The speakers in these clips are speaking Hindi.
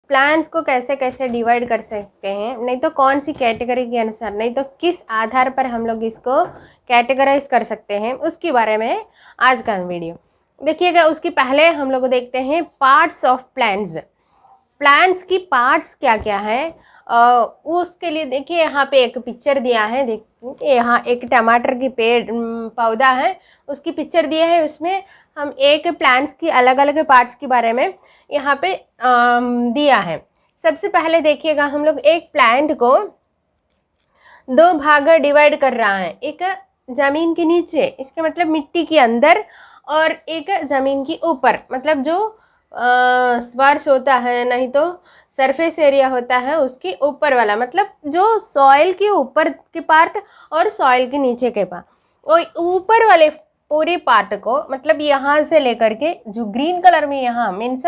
प्लांट्स को कैसे कैसे डिवाइड कर सकते हैं, नहीं तो कौन सी कैटेगरी के अनुसार, नहीं तो किस आधार पर हम लोग इसको कैटेगराइज कर सकते हैं, उसके बारे में आज का वीडियो देखिएगा। उसके पहले हम लोग देखते हैं पार्ट्स ऑफ प्लांट्स। प्लांट्स की पार्ट्स क्या क्या है, उसके लिए देखिए यहाँ पे एक पिक्चर दिया है। देखिए यहाँ एक टमाटर की पेड़ पौधा है, उसकी पिक्चर दिया है। उसमें हम एक प्लांट्स की अलग अलग पार्ट्स के बारे में यहाँ पे दिया है। सबसे पहले देखिएगा, हम लोग एक प्लांट को दो भाग डिवाइड कर रहा है, एक ज़मीन के नीचे, इसका मतलब मिट्टी के अंदर, और एक ज़मीन के ऊपर, मतलब जो स्पर्श होता है, नहीं तो सरफेस एरिया होता है उसके ऊपर वाला, मतलब जो सॉइल के ऊपर के पार्ट और सॉइल के नीचे के पार्ट। और ऊपर वाले पूरे पार्ट को, मतलब यहाँ से लेकर के जो ग्रीन कलर में यहाँ मीन्स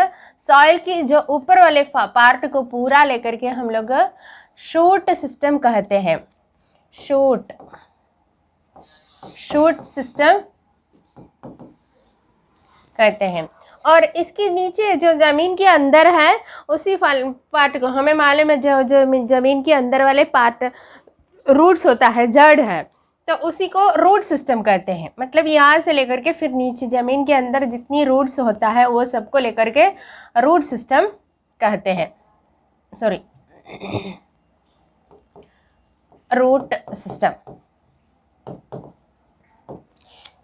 सॉइल की जो ऊपर वाले पार्ट को पूरा लेकर के हम लोग शूट सिस्टम कहते हैं। शूट सिस्टम कहते हैं। और इसके नीचे जो ज़मीन के अंदर है उसी पार्ट को, हमें मालूम है जो ज़मीन के अंदर वाले पार्ट रूट्स होता है, जड़ है, तो उसी को रूट सिस्टम कहते हैं। मतलब यहाँ से लेकर के फिर नीचे ज़मीन के अंदर जितनी रूट्स होता है वो सबको लेकर के रूट सिस्टम कहते हैं। Sorry, root system.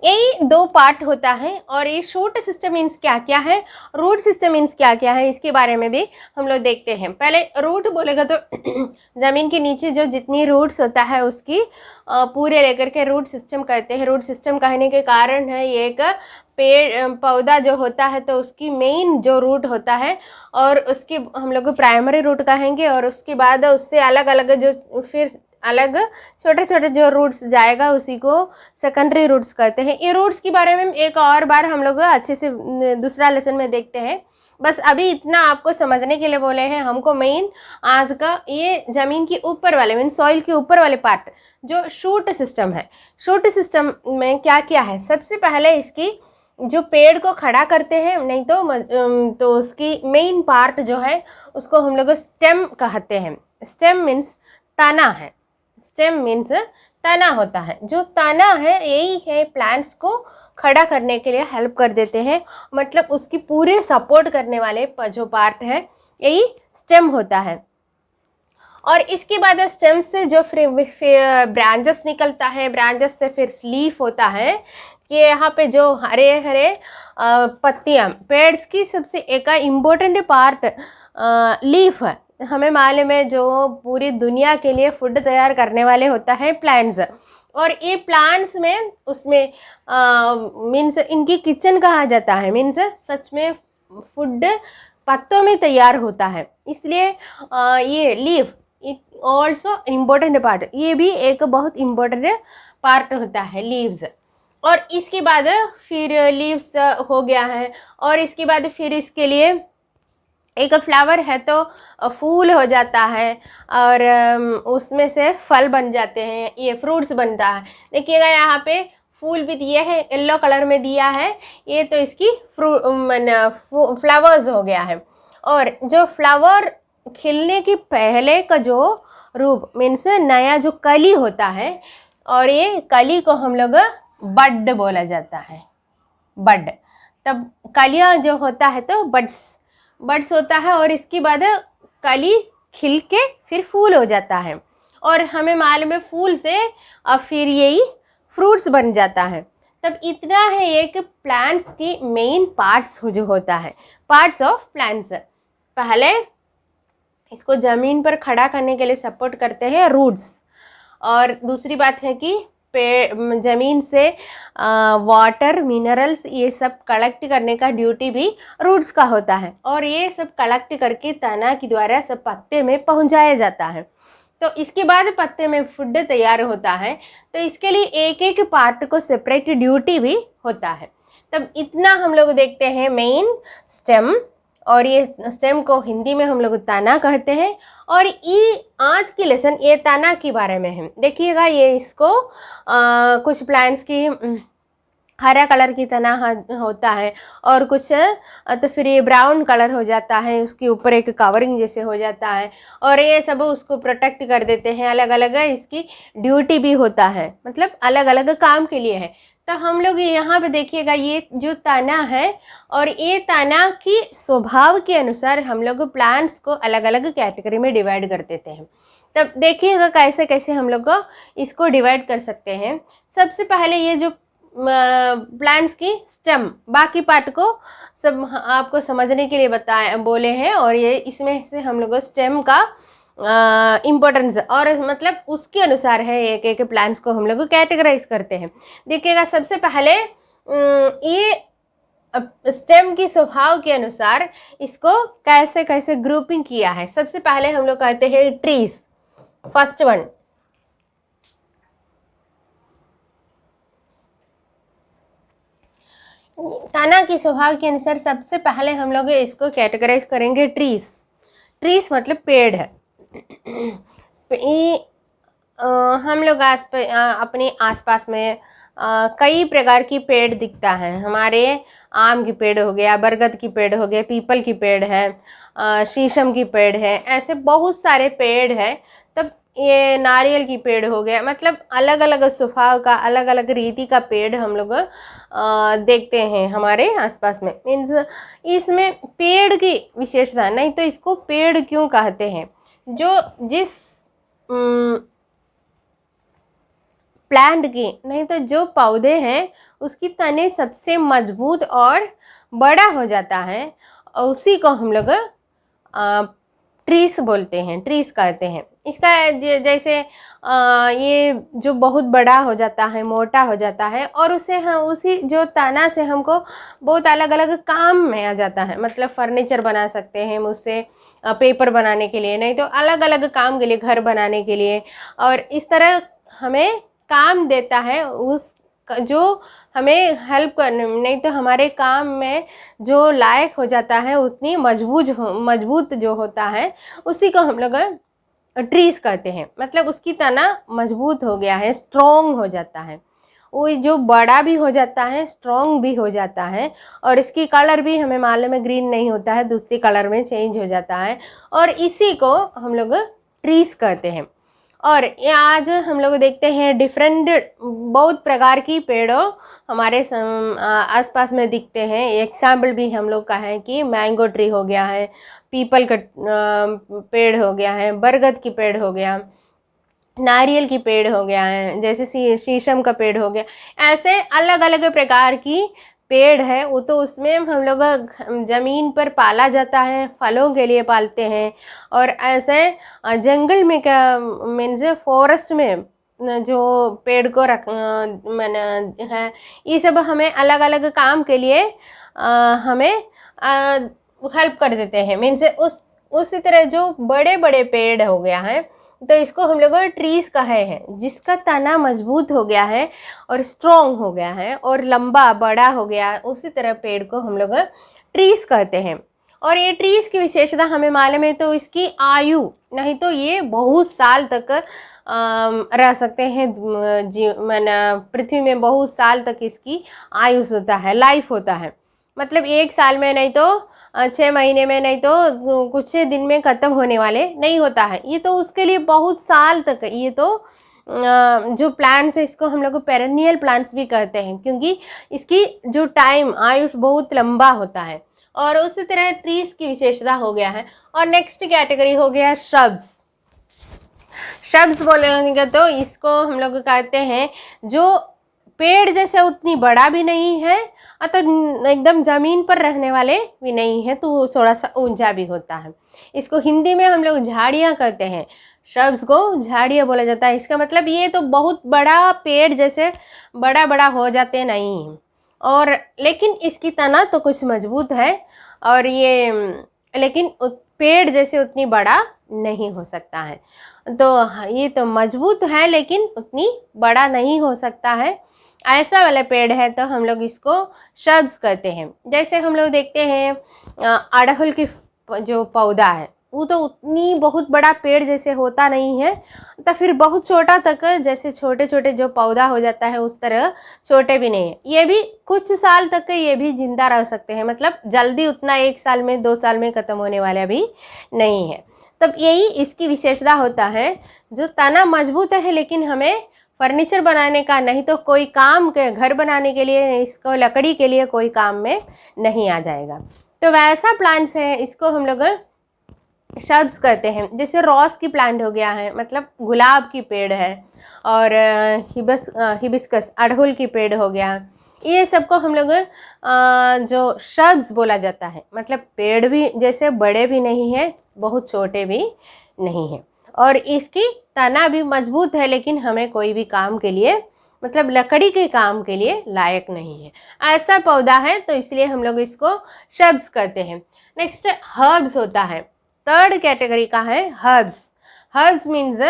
यही दो पार्ट होता है। और ये शूट सिस्टम मीन्स क्या क्या है, रूट सिस्टम मीन्स क्या क्या है, इसके बारे में भी हम लोग देखते हैं। पहले रूट बोलेगा तो ज़मीन के नीचे जो जितनी रूट्स होता है उसकी पूरे लेकर के रूट सिस्टम कहते हैं। रूट सिस्टम कहने के कारण है, ये एक पेड़ पौधा जो होता है तो उसकी मेन जो रूट होता है, और उसकी हम लोग प्राइमरी रूट कहेंगे, और उसके बाद उससे अलग अलग जो फिर अलग छोटे छोटे जो रूट्स जाएगा उसी को सेकेंडरी रूट्स कहते हैं। ये रूट्स के बारे में एक और बार हम लोग अच्छे से दूसरा लेसन में देखते हैं। बस अभी इतना आपको समझने के लिए बोले हैं। हमको मेन आज का ये ज़मीन के ऊपर वाले मीन सॉइल के ऊपर वाले पार्ट जो शूट सिस्टम है, शूट सिस्टम में क्या क्या है। सबसे पहले इसकी जो पेड़ को खड़ा करते हैं, नहीं तो उसकी मेन पार्ट जो है उसको हम लोग स्टेम कहते हैं। स्टेम मीन्स तना है, स्टेम मीन्स तना होता है। जो तना है यही है प्लांट्स को खड़ा करने के लिए हेल्प कर देते हैं, मतलब उसकी पूरे सपोर्ट करने वाले जो पार्ट है यही स्टेम होता है। और इसके बाद स्टेम से जो फिर ब्रांचेस निकलता है, ब्रांचेस से फिर लीफ होता है कि यहाँ पे जो हरे हरे पत्तियाँ, पेड्स की सबसे एक इम्पोर्टेंट पार्ट लीफ है। हमें मालूम है जो पूरी दुनिया के लिए फूड तैयार करने वाले होता है प्लांट्स, और ये प्लांट्स में उसमें मीन्स इनकी किचन कहा जाता है। मीन्स सच में फूड पत्तों में तैयार होता है, इसलिए ये leaf it also important part, ये भी एक बहुत इम्पोर्टेंट पार्ट होता है लीव्स। और इसके बाद फिर लीव्स हो गया है, और इसके बाद फिर इसके लिए एक फ्लावर है तो फूल हो जाता है, और उसमें से फल बन जाते हैं, ये फ्रूट्स बनता है। देखिएगा यहाँ पे फूल भी दिए हैं, येलो कलर में दिया है, ये तो इसकी फ्लावर्स हो गया है। और जो फ्लावर खिलने के पहले का जो रूप मीन्स नया जो कली होता है, और ये कली को हम लोग बड बोला जाता है, बड। तब कलियाँ जो होता है तो बड्स होता है, और इसके बाद कली खिल के फिर फूल हो जाता है, और हमें मालूम है फूल से फिर यही फ्रूट्स बन जाता है। तब इतना है एक प्लांट्स की मेन पार्ट्स जो होता है, पार्ट्स ऑफ प्लांट्स। पहले इसको ज़मीन पर खड़ा करने के लिए सपोर्ट करते हैं रूट्स, और दूसरी बात है कि ज़मीन से वाटर मिनरल्स ये सब कलेक्ट करने का ड्यूटी भी रूट्स का होता है, और ये सब कलेक्ट करके तना के द्वारा सब पत्ते में पहुंचाया जाता है। तो इसके बाद पत्ते में फूड तैयार होता है, तो इसके लिए एक एक पार्ट को सेपरेट ड्यूटी भी होता है। तब इतना हम लोग देखते हैं मेन स्टेम, और ये स्टेम को हिंदी में हम लोग तना कहते हैं। और ये आज की लेसन ये तना के बारे में है। देखिएगा ये इसको कुछ प्लांट्स की हरा कलर की तना होता है, और कुछ तो फिर ये ब्राउन कलर हो जाता है, उसके ऊपर एक कवरिंग जैसे हो जाता है, और ये सब उसको प्रोटेक्ट कर देते हैं। अलग अलग इसकी ड्यूटी भी होता है, मतलब अलग अलग काम के लिए है। तो हम लोग यहाँ पे देखिएगा, ये जो तना है और ये तना की स्वभाव के अनुसार हम लोग प्लांट्स को अलग अलग कैटेगरी में डिवाइड कर देते हैं। तब देखिएगा कैसे कैसे हम लोग इसको डिवाइड कर सकते हैं। सबसे पहले ये जो प्लांट्स की स्टेम, बाकी पार्ट को सब आपको समझने के लिए बताए बोले हैं, और ये इसमें से हम लोग स्टेम का इम्पोर्टेंस और मतलब उसके अनुसार है एक एक प्लांट्स को हम लोग कैटेगराइज करते हैं। देखिएगा सबसे पहले ये स्टेम की स्वभाव के अनुसार इसको कैसे कैसे ग्रुपिंग किया है। सबसे पहले हम लोग कहते हैं ट्रीज, फर्स्ट वन। तना की स्वभाव के अनुसार सबसे पहले हम लोग इसको कैटेगराइज करेंगे ट्रीज। ट्रीज मतलब पेड़ है। हम लोग अपने आसपास में कई प्रकार की पेड़ दिखता है। हमारे आम की पेड़ हो गया, बरगद की पेड़ हो गया, पीपल की पेड़ है, शीशम की पेड़ है, ऐसे बहुत सारे पेड़ है। तब ये नारियल की पेड़ हो गया, मतलब अलग अलग स्वभाव का, अलग अलग रीति का पेड़ हम लोग देखते हैं हमारे आसपास में। मीन्स इसमें पेड़ की विशेषता, नहीं तो इसको पेड़ क्यों कहते हैं, जो जिस प्लांट की, नहीं तो जो पौधे हैं उसकी तने सबसे मजबूत और बड़ा हो जाता है, उसी को हम लोग ट्रीस बोलते हैं, ट्रीस कहते हैं। इसका जैसे ये जो बहुत बड़ा हो जाता है, मोटा हो जाता है, और उसे हम उसी जो तना से हमको बहुत अलग अलग काम में आ जाता है। मतलब फर्नीचर बना सकते हैं उससे, पेपर बनाने के लिए, नहीं तो अलग अलग काम के लिए, घर बनाने के लिए, और इस तरह हमें काम देता है। उस जो हमें हेल्प करने, नहीं तो हमारे काम में जो लायक हो जाता है, उतनी मजबूत जो होता है, उसी को हम लोग ट्रीज कहते हैं। मतलब उसकी तना मजबूत हो गया है, स्ट्रॉन्ग हो जाता है, वो जो बड़ा भी हो जाता है, स्ट्रॉन्ग भी हो जाता है, और इसकी कलर भी हमें मालूम है ग्रीन नहीं होता है, दूसरी कलर में चेंज हो जाता है, और इसी को हम लोग ट्रीज कहते हैं। और ये आज हम लोग देखते हैं डिफरेंट बहुत प्रकार की पेड़ों हमारे आसपास में दिखते हैं। एग्जाम्पल भी हम लोग का है कि मैंगो ट्री हो गया है, पीपल का पेड़ हो गया है, बरगद की पेड़ हो गया, नारियल की पेड़ हो गया है, जैसे शीशम का पेड़ हो गया। ऐसे अलग अलग प्रकार की पेड़ है, वो तो उसमें हम लोग ज़मीन पर पाला जाता है, फलों के लिए पालते हैं। और ऐसे जंगल में क्या मीन्स फॉरेस्ट में जो पेड़ को मैंने है, ये सब हमें अलग अलग काम के लिए हमें हेल्प कर देते हैं। मीन्स उसी तरह जो बड़े बड़े पेड़ हो गया है, तो इसको हम लोग ट्रीज कहे हैं, जिसका तना मजबूत हो गया है और स्ट्रॉन्ग हो गया है और लंबा बड़ा हो गया, उसी तरह पेड़ को हम लोग ट्रीज कहते हैं। और ये ट्रीज की विशेषता हमें मालूम है, तो इसकी आयु, नहीं तो ये बहुत साल तक रह सकते हैं, पृथ्वी में बहुत साल तक इसकी आयुष होता है, लाइफ होता है। मतलब 1 साल में, नहीं तो 6 महीने में, नहीं तो कुछ दिन में ख़त्म होने वाले नहीं होता है। ये तो उसके लिए बहुत साल तक, ये तो जो प्लांट्स है इसको हम लोग पेरेनियल प्लांट्स भी कहते हैं, क्योंकि इसकी जो टाइम आयुष बहुत लंबा होता है। और उसी तरह ट्रीज की विशेषता हो गया है। और नेक्स्ट कैटेगरी हो गया श्रब्स। श्रब्स बोलेंगे तो इसको हम लोग कहते हैं जो पेड़ जैसे उतनी बड़ा भी नहीं है, तो एकदम ज़मीन पर रहने वाले भी नहीं है, तो थोड़ा सा ऊंचा भी होता है। इसको हिंदी में हम लोग झाड़ियाँ कहते हैं, श्रब्स को झाड़ियाँ बोला जाता है। इसका मतलब ये तो बहुत बड़ा पेड़ जैसे बड़ा बड़ा हो जाते नहीं, और लेकिन इसकी तना तो कुछ मजबूत है, और ये लेकिन पेड़ जैसे उतनी बड़ा नहीं हो सकता है। तो ये तो मजबूत है लेकिन उतनी बड़ा नहीं हो सकता है, ऐसा वाला पेड़ है, तो हम लोग इसको श्रब्स कहते हैं। जैसे हम लोग देखते हैं अड़हुल की जो पौधा है, वो तो उतनी बहुत बड़ा पेड़ जैसे होता नहीं है, तो फिर बहुत छोटा तक जैसे छोटे छोटे जो पौधा हो जाता है उस तरह छोटे भी नहीं है। ये भी कुछ साल तक ये भी जिंदा रह सकते हैं, मतलब जल्दी उतना 1 साल में 2 साल में ख़त्म होने वाला भी नहीं है। तब यही इसकी विशेषता होता है, जो तना मजबूत है लेकिन हमें फर्नीचर बनाने का नहीं तो कोई काम के घर बनाने के लिए, इसको लकड़ी के लिए कोई काम में नहीं आ जाएगा। तो वैसा प्लांट्स है, इसको हम लोग शब्स कहते हैं। जैसे रोज की प्लांट हो गया है, मतलब गुलाब की पेड़ है, और हिबिस्कस अड़हुल की पेड़ हो गया, ये सबको हम लोग जो शब्स बोला जाता है। मतलब पेड़ भी जैसे बड़े भी नहीं है, बहुत छोटे भी नहीं है, और इसकी तना भी मजबूत है लेकिन हमें कोई भी काम के लिए, मतलब लकड़ी के काम के लिए लायक नहीं है, ऐसा पौधा है, तो इसलिए हम लोग इसको शब्स कहते हैं। नेक्स्ट हर्ब्स होता है, थर्ड कैटेगरी का है हर्ब्स। हर्ब्स मीन्स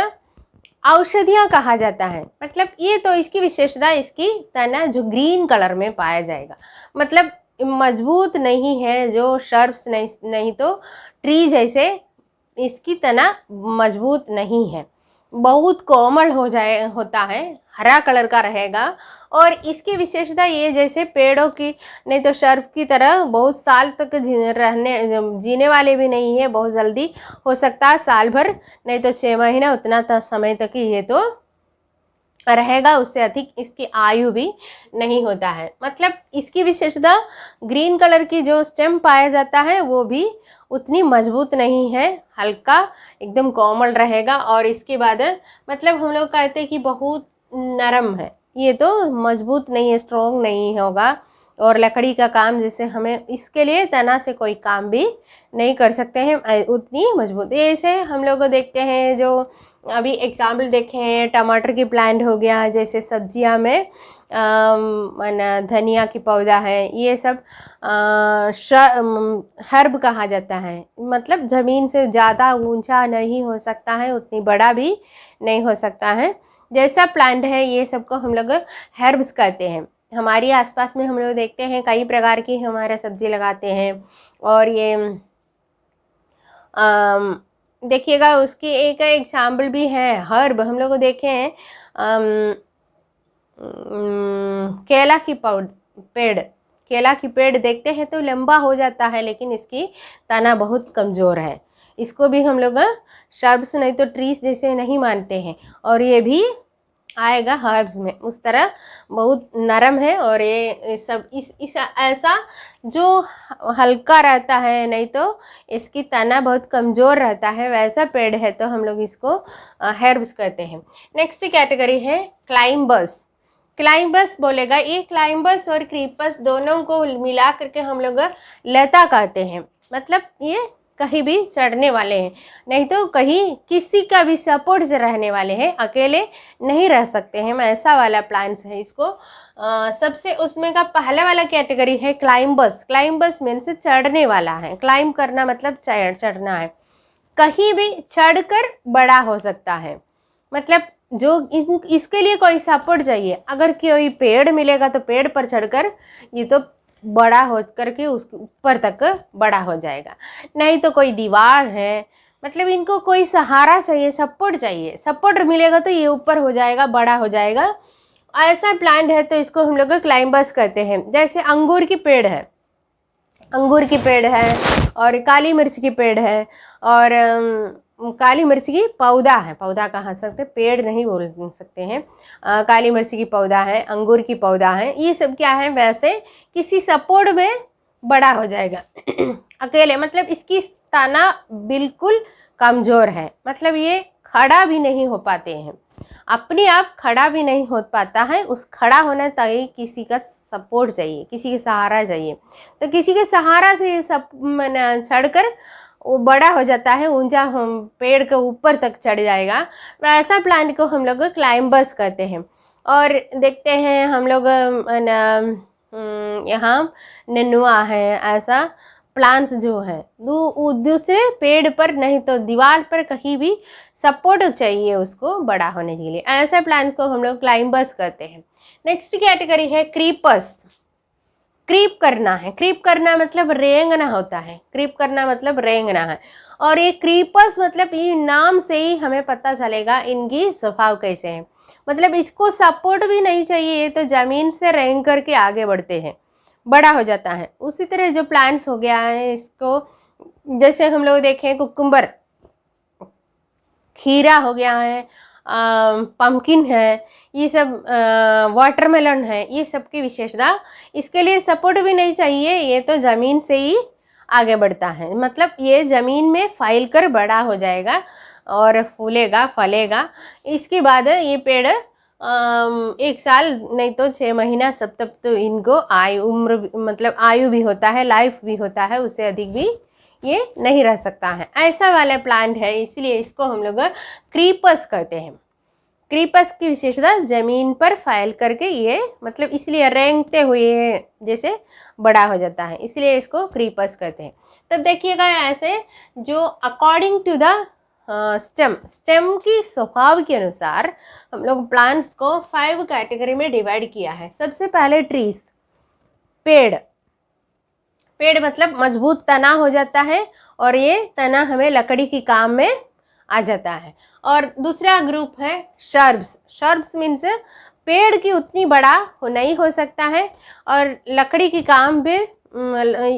औषधियाँ कहा जाता है। मतलब ये तो इसकी विशेषता, इसकी तना जो ग्रीन कलर में पाया जाएगा, मतलब मजबूत नहीं है जो शर्ब्स नहीं तो ट्री जैसे इसकी तना मजबूत नहीं है, बहुत कोमल होता है, हरा कलर का रहेगा। और इसकी विशेषता ये, जैसे पेड़ों की नहीं तो शर्ब की तरह बहुत साल तक जीने वाले भी नहीं है, बहुत जल्दी हो सकता है साल भर नहीं तो 6 महीना, उतना समय तक ये तो रहेगा, उससे अधिक इसकी आयु भी नहीं होता है। मतलब इसकी विशेषता ग्रीन कलर की जो स्टेम पाया जाता है वो भी उतनी मजबूत नहीं है, हल्का एकदम कोमल रहेगा। और इसके बाद मतलब हम लोग कहते हैं कि बहुत नरम है, ये तो मजबूत नहीं है, स्ट्रॉन्ग नहीं होगा, और लकड़ी का काम जैसे हमें इसके लिए तना से कोई काम भी नहीं कर सकते हैं उतनी मजबूत। ऐसे हम लोग देखते हैं, जो अभी एग्जाम्पल देखे हैं, टमाटर की प्लांट हो गया, जैसे सब्जियां में धनिया की पौधा है, ये सब हर्ब कहा जाता है। मतलब ज़मीन से ज़्यादा ऊंचा नहीं हो सकता है, उतनी बड़ा भी नहीं हो सकता है, जैसा प्लांट है ये सबको हम लोग हर्ब्स कहते हैं। हमारी आसपास में हम लोग देखते हैं कई प्रकार की हमारे सब्जी लगाते हैं, और ये देखिएगा उसकी एक एग्जाम्पल भी है हर्ब, हम लोग देखे हैं केला की पेड़, केला की पेड़ देखते हैं तो लंबा हो जाता है लेकिन इसकी तना बहुत कमज़ोर है, इसको भी हम लोग शर्ब्स नहीं तो ट्रीज जैसे नहीं मानते हैं, और ये भी आएगा हर्ब्स में। उस तरह बहुत नरम है, और ये सब इस ऐसा जो हल्का रहता है नहीं तो इसकी तना बहुत कमज़ोर रहता है, वैसा पेड़ है तो हम लोग इसको हर्ब्स कहते हैं। नेक्स्ट कैटेगरी है क्लाइंबर्स। क्लाइंबर्स बोलेगा, ये क्लाइंबर्स और क्रीपर्स दोनों को मिला करके हम लोग लता कहते हैं। मतलब ये कहीं भी चढ़ने वाले हैं, नहीं तो कहीं किसी का भी सपोर्ट से रहने वाले हैं, अकेले नहीं रह सकते हैं, ऐसा वाला प्लांट्स है। इसको सबसे उसमें का पहला वाला कैटेगरी है क्लाइंबर्स। क्लाइंबर्स मीन्स चढ़ने वाला है, क्लाइंब करना मतलब चढ़ना है, कहीं भी चढ़कर बड़ा हो सकता है। मतलब जो इसके लिए कोई सपोर्ट चाहिए, अगर कोई पेड़ मिलेगा तो पेड़ पर चढ़कर ये तो बड़ा हो करके उसके ऊपर तक बड़ा हो जाएगा, नहीं तो कोई दीवार है, मतलब इनको कोई सहारा चाहिए, सपोर्ट चाहिए, सपोर्ट मिलेगा तो ये ऊपर हो जाएगा, बड़ा हो जाएगा, ऐसा प्लांट है, तो इसको हम लोग क्लाइंबर्स कहते हैं। जैसे अंगूर की पेड़ है, अंगूर की पेड़ है, और काली मिर्च की पेड़ है, और काली मिर्च की पौधा है, पौधा कहा सकते, पेड़ नहीं बोल सकते हैं, काली मिर्च की पौधा है, अंगूर की पौधा है, ये सब क्या है, वैसे किसी सपोर्ट में बड़ा हो जाएगा अकेले। मतलब इसकी तना बिल्कुल कमज़ोर है, मतलब ये खड़ा भी नहीं हो पाते हैं, अपने आप खड़ा भी नहीं हो पाता है, उस खड़ा होने तक किसी का सपोर्ट चाहिए, किसी का सहारा चाहिए, तो किसी के सहारा से ये सब चढ़कर वो बड़ा हो जाता है, ऊंचा पेड़ के ऊपर तक चढ़ जाएगा, ऐसा प्लांट को हम लोग क्लाइंबर्स कहते हैं। और देखते हैं हम लोग यहाँ नेनुआ है, ऐसा प्लांट्स जो है दूसरे पेड़ पर नहीं तो दीवार पर कहीं भी सपोर्ट चाहिए उसको बड़ा होने के लिए, ऐसे प्लांट्स को हम लोग क्लाइंबर्स कहते हैं। नेक्स्ट कैटेगरी है क्रीपर्स। क्रीप करना है, क्रीप करना मतलब रेंगना होता है, क्रीप करना मतलब रेंगना है, और ये क्रीपर्स मतलब ये नाम से ही हमें पता चलेगा इनकी स्वभाव कैसे है। मतलब इसको सपोर्ट भी नहीं चाहिए, ये तो ज़मीन से रेंग करके आगे बढ़ते हैं, बड़ा हो जाता है। उसी तरह जो प्लांट्स हो गया है, इसको जैसे हम लोग देखें कुकुम्बर, खीरा हो गया है, पम्पकिन है, ये सब वाटरमेलन है, ये सब की विशेषता, इसके लिए सपोर्ट भी नहीं चाहिए, ये तो ज़मीन से ही आगे बढ़ता है। मतलब ये ज़मीन में फैल कर बड़ा हो जाएगा और फूलेगा फलेगा। इसके बाद ये पेड़ 1 साल नहीं तो 6 महीना सब तक तो इनको उम्र मतलब आयु भी होता है, लाइफ भी होता है, उससे अधिक भी ये नहीं रह सकता है। ऐसा वाला प्लांट है, इसलिए इसको हम लोग क्रीपर्स कहते हैं। क्रीपर्स की विशेषता ज़मीन पर फैल करके ये मतलब इसलिए रेंगते हुए जैसे बड़ा हो जाता है, इसलिए इसको क्रीपर्स कहते हैं। तब देखिएगा ऐसे जो अकॉर्डिंग टू द स्टेम की स्वभाव के अनुसार हम लोग प्लांट्स को 5 कैटेगरी में डिवाइड किया है। सबसे पहले ट्रीज, पेड़ मतलब मजबूत तना हो जाता है और ये तना हमें लकड़ी की काम में आ जाता है। और दूसरा ग्रुप है शर्ब्स मीन्स पेड़ की उतनी बड़ा नहीं हो सकता है और लकड़ी की काम भी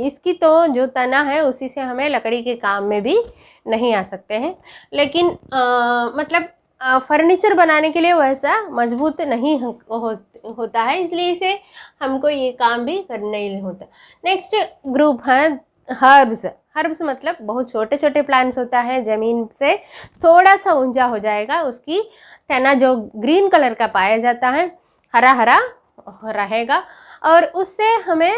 इसकी तो जो तना है उसी से हमें लकड़ी के काम में भी नहीं आ सकते हैं, लेकिन मतलब फर्नीचर बनाने के लिए वैसा मजबूत नहीं होता है, इसलिए इसे हमको ये काम भी करना नहीं होता। नेक्स्ट ग्रुप है हर्ब्स मतलब बहुत छोटे छोटे प्लांट्स होता है, ज़मीन से थोड़ा सा ऊंचा हो जाएगा, उसकी तना जो ग्रीन कलर का पाया जाता है, हरा हरा रहेगा और उससे हमें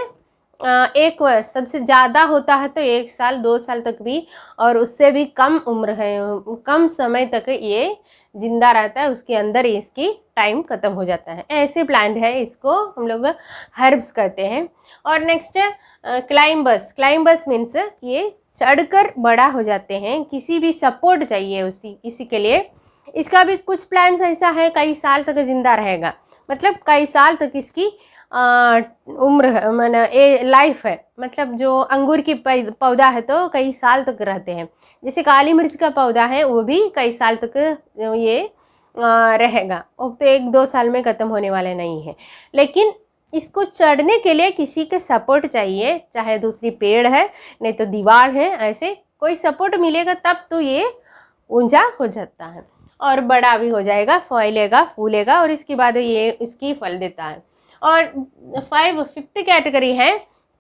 एक वर्ष सबसे ज़्यादा होता है तो 1 साल 2 साल तक भी, और उससे भी कम उम्र है, कम समय तक ये जिंदा रहता है, उसके अंदर इसकी टाइम ख़त्म हो जाता है। ऐसे प्लांट है, इसको हम लोग हर्ब्स कहते हैं। और नेक्स्ट क्लाइंबर्स मीन्स ये चढ़कर बड़ा हो जाते हैं, किसी भी सपोर्ट चाहिए इसी के लिए। इसका भी कुछ प्लांट्स ऐसा है कई साल तक जिंदा रहेगा, मतलब कई साल तक इसकी उम्र माने लाइफ है। मतलब जो अंगूर की पौधा है तो कई साल तक रहते हैं, जैसे काली मिर्च का पौधा है वो भी कई साल तक ये रहेगा, वो तो 1-2 साल में ख़त्म होने वाले नहीं है। लेकिन इसको चढ़ने के लिए किसी के सपोर्ट चाहिए, चाहे दूसरी पेड़ है नहीं तो दीवार है, ऐसे कोई सपोर्ट मिलेगा तब तो ये ऊंचा हो जाता है और बड़ा भी हो जाएगा, फैलेगा फूलेगा और इसके बाद ये इसकी फल देता है। और 5th कैटेगरी है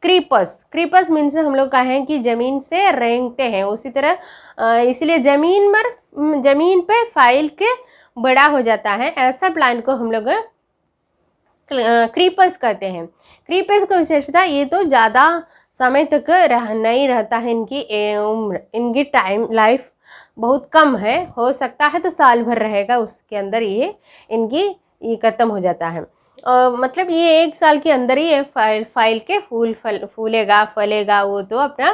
क्रीपर्स मीन्स हम लोग कहें कि ज़मीन से रेंगते हैं, उसी तरह इसलिए ज़मीन पे फैल के बड़ा हो जाता है, ऐसा प्लांट को हम लोग क्रीपर्स कहते हैं। क्रीपर्स की विशेषता ये तो ज़्यादा समय तक नहीं रहता है, इनकी उम्र इनकी टाइम लाइफ बहुत कम है, हो सकता है तो साल भर रहेगा, उसके अंदर ये ख़त्म हो जाता है। मतलब ये 1 साल के अंदर ही ये फैल के फूलेगा फलेगा, वो तो अपना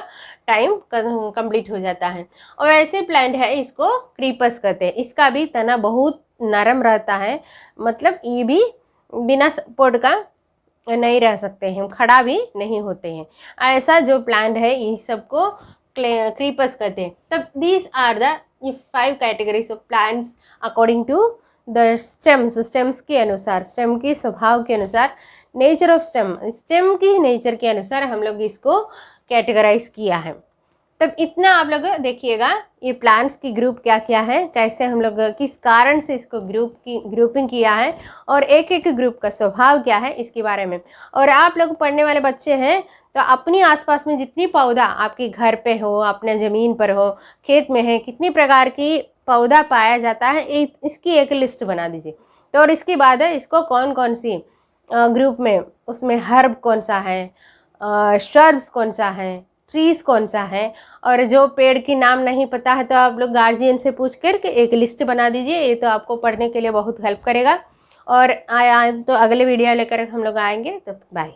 टाइम कंप्लीट हो जाता है। और ऐसे प्लांट है इसको क्रीपर्स कहते हैं। इसका भी तना बहुत नरम रहता है, मतलब ये भी बिना सपोर्ट का नहीं रह सकते हैं, खड़ा भी नहीं होते हैं। ऐसा जो प्लांट है ये सबको क्रीपर्स कहते हैं। तब these are the 5 categories of plants according to the stems के अनुसार, स्टेम की स्वभाव के अनुसार, नेचर ऑफ स्टेम की नेचर के अनुसार हम लोग इसको कैटेगराइज किया है। तब इतना आप लोग देखिएगा ये प्लांट्स की ग्रुप क्या क्या है, कैसे हम लोग किस कारण से इसको ग्रुपिंग किया है और एक एक ग्रुप का स्वभाव क्या है इसके बारे में। और आप लोग पढ़ने वाले बच्चे हैं तो अपनी आसपास में जितनी पौधा आपके घर पे हो, अपने ज़मीन पर हो, खेत में है, कितनी प्रकार की पौधा पाया जाता है इसकी एक लिस्ट बना दीजिए। तो और इसके बाद इसको कौन कौन सी ग्रुप में, उसमें हर्ब कौन सा है, शर्ब्स कौन सा है, ट्रीज कौन सा है, और जो पेड़ की नाम नहीं पता है तो आप लोग गार्जियन से पूछ करके एक लिस्ट बना दीजिए, ये तो आपको पढ़ने के लिए बहुत हेल्प करेगा। और तो अगले वीडियो लेकर हम लोग आएंगे, तो बाय।